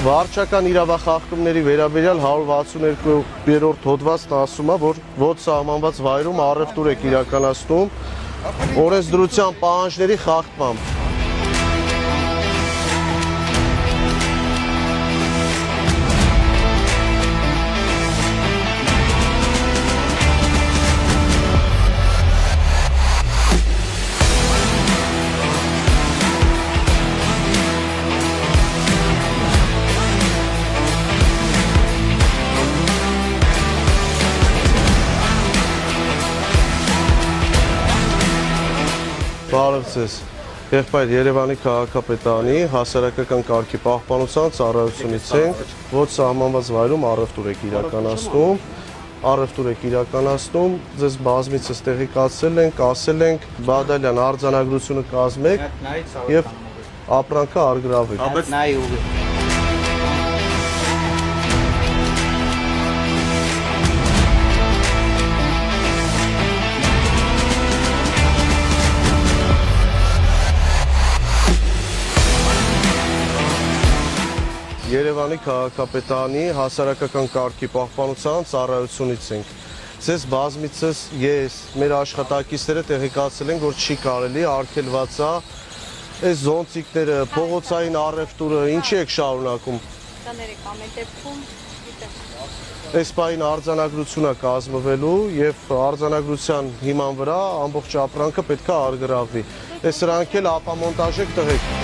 Վարչական իրավախախտումների վերաբերյալ 162-րդ հոդվածն ասում է, որ ոչ սահմանված վայրում առևտուր եք իրականացնում օրենսդրության պահանջների խախտմամբ։ Բարև ձեզ, եղբայր Երևանի քաղաքապետարանի հասարակական կարգի պահպանության ծառայությունից ենք, ոչ սահմանված վայրում առևտուր եք իրականացնում, ձեզ բազմիցս տեղեկացրել ենք, ասել ենք, Բադալյան արձանագրությունը կազմեք եւ ապրանքը առգրավեք։ Երևանի քաղաքապետարանի հասարակական կարգի պահպանության ծառայությունից ենք։ Ձեզ բազմիցս ես, մեր աշխատակիցները տեղեկացրել ենք, որ չի կարելի արգելված է այս զոնտիկները, փողոցային առևտուրը, ինչի եք շարունակում։ Այս պահին արձանագրություն է կազմվելու եւ արձանագրության հիման վրա ամբողջ ապրանքը պետք է առգրավվի։ Այս սրանք էլ ապամոնտաժ եք տղեկ։